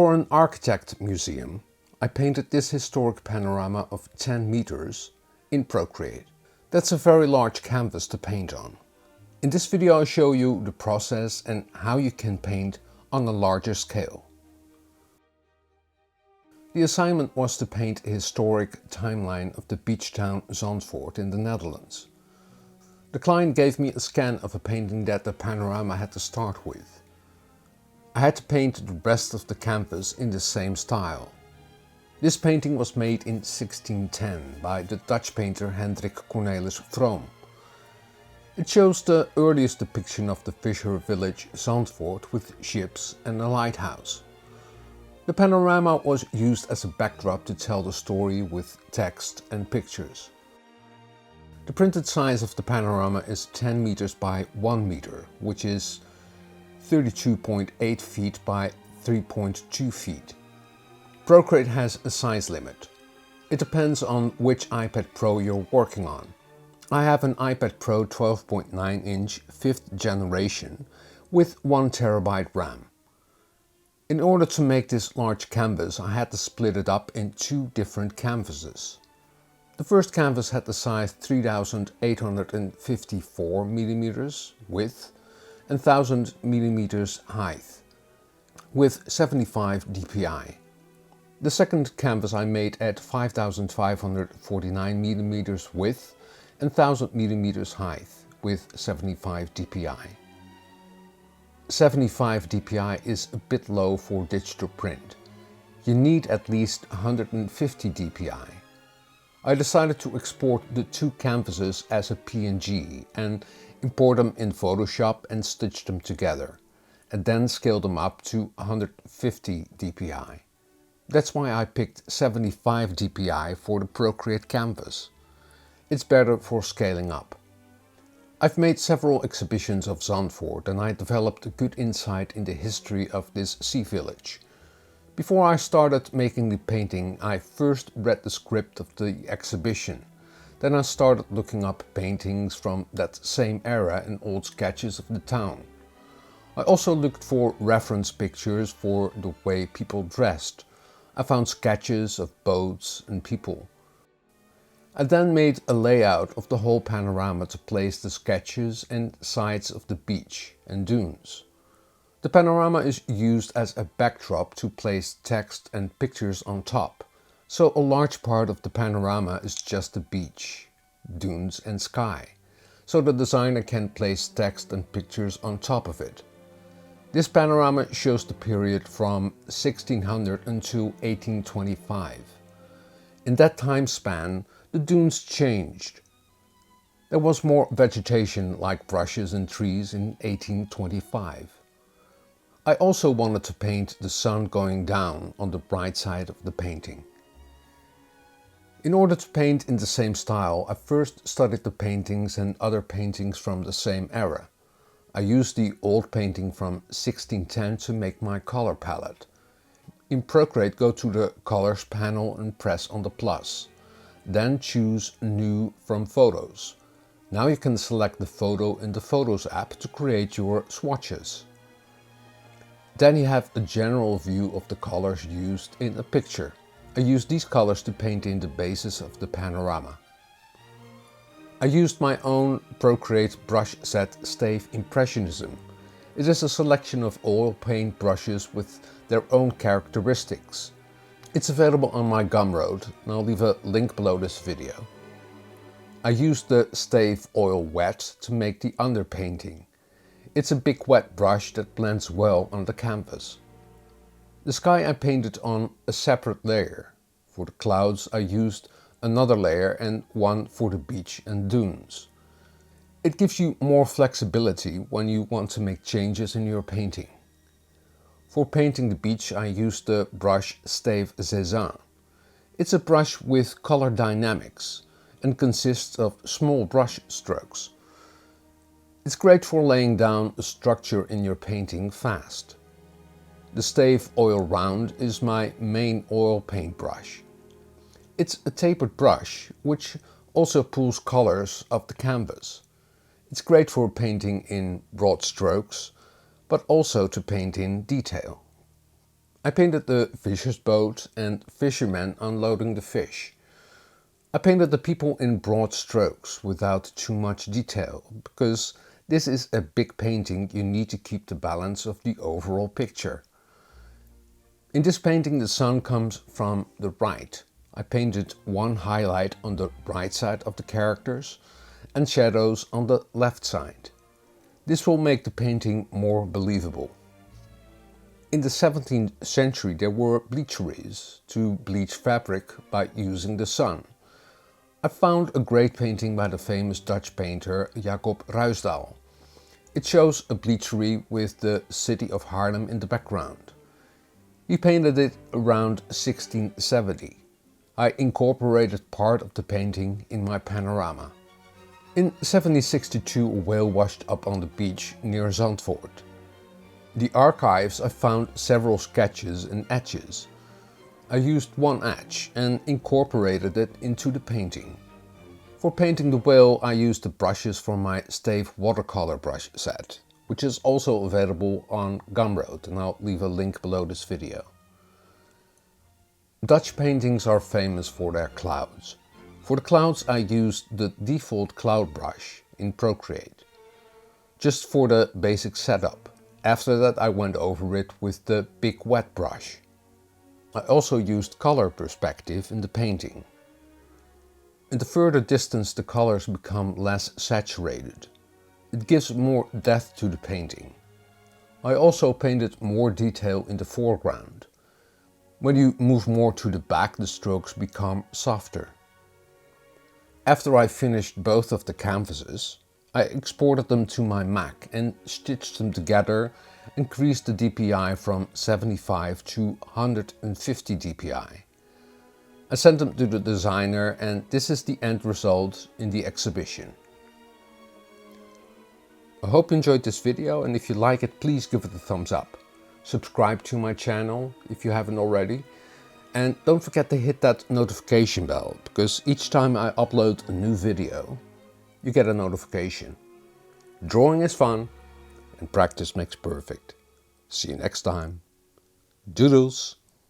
For an architect museum, I painted this historic panorama of 10 meters in Procreate. That's a very large canvas to paint on. In this video I show you the process and how you can paint on a larger scale. The assignment was to paint a historic timeline of the beach town Zandvoort in the Netherlands. The client gave me a scan of a painting that the panorama had to start with. I had to paint the rest of the canvas in the same style. This painting was made in 1610 by the Dutch painter Hendrik Cornelis Vroom. It shows the earliest depiction of the fisher village Zandvoort with ships and a lighthouse. The panorama was used as a backdrop to tell the story with text and pictures. The printed size of the panorama is 10 meters by 1 meter, which is 32.8 feet by 3.2 feet. Procreate has a size limit. It depends on which iPad Pro you're working on. I have an iPad Pro 12.9 inch 5th generation with 1 terabyte RAM. In order to make this large canvas, I had to split it up in 2 different canvases. The first canvas had the size 3854 mm width and 1000 mm height, with 75 dpi. The second canvas I made at 5549 mm width and 1000 mm height, with 75 dpi. 75 dpi is a bit low for digital print. You need at least 150 dpi. I decided to export the 2 canvases as a PNG and import them in Photoshop and stitch them together, and then scale them up to 150 dpi. That's why I picked 75 dpi for the Procreate canvas. It's better for scaling up. I've made several exhibitions of Zandvoort and I developed a good insight in the history of this sea village. Before I started making the painting, I first read the script of the exhibition. Then I started looking up paintings from that same era and old sketches of the town. I also looked for reference pictures for the way people dressed. I found sketches of boats and people. I then made a layout of the whole panorama to place the sketches and sides of the beach and dunes. The panorama is used as a backdrop to place text and pictures on top, so a large part of the panorama is just the beach, dunes and sky, so the designer can place text and pictures on top of it. This panorama shows the period from 1600 until 1825. In that time span, the dunes changed. There was more vegetation like brushes and trees in 1825. I also wanted to paint the sun going down on the bright side of the painting. In order to paint in the same style, I first studied the paintings and other paintings from the same era. I used the old painting from 1610 to make my color palette. In Procreate, go to the Colors panel and press on the plus. Then choose New from Photos. Now you can select the photo in the Photos app to create your swatches. Then you have a general view of the colors used in a picture. I used these colors to paint in the basis of the panorama. I used my own Procreate BrushSets Stayf Impressionism. It is a selection of oil paint brushes with their own characteristics. It's available on my Gumroad and I'll leave a link below this video. I used the Stayf Oil Wet to make the underpainting. It's a big wet brush that blends well on the canvas. The sky I painted on a separate layer. For the clouds I used another layer and one for the beach and dunes. It gives you more flexibility when you want to make changes in your painting. For painting the beach I used the brush Stayf Cezanne. It's a brush with color dynamics and consists of small brush strokes. It's great for laying down a structure in your painting fast. The Stayf Oil Round is my main oil paint brush. It's a tapered brush which also pulls colors of the canvas. It's great for painting in broad strokes, but also to paint in detail. I painted the fisher's boat and fishermen unloading the fish. I painted the people in broad strokes without too much detail, because this is a big painting. You need to keep the balance of the overall picture. In this painting the sun comes from the right. I painted one highlight on the right side of the characters and shadows on the left side. This will make the painting more believable. In the 17th century there were bleacheries to bleach fabric by using the sun. I found a great painting by the famous Dutch painter Jacob Ruysdael. It shows a bleachery with the city of Haarlem in the background. He painted it around 1670. I incorporated part of the painting in my panorama. In 1762 a whale washed up on the beach near Zandvoort. In the archives I found several sketches and etches. I used one etch and incorporated it into the painting. For painting the whale I used the brushes from my Stayf watercolor brush set, which is also available on Gumroad, and I'll leave a link below this video. Dutch paintings are famous for their clouds. For the clouds I used the default cloud brush in Procreate, just for the basic setup. After that I went over it with the big wet brush. I also used color perspective in the painting. In the further distance the colors become less saturated. It gives more depth to the painting. I also painted more detail in the foreground. When you move more to the back the strokes become softer. After I finished both of the canvases, I exported them to my Mac and stitched them together, increased the DPI from 75 to 150 DPI. I sent them to the designer and this is the end result in the exhibition. I hope you enjoyed this video, and if you like it please give it a thumbs up. Subscribe to my channel if you haven't already. And don't forget to hit that notification bell, because each time I upload a new video, you get a notification. Drawing is fun and practice makes perfect. See you next time. Doodles!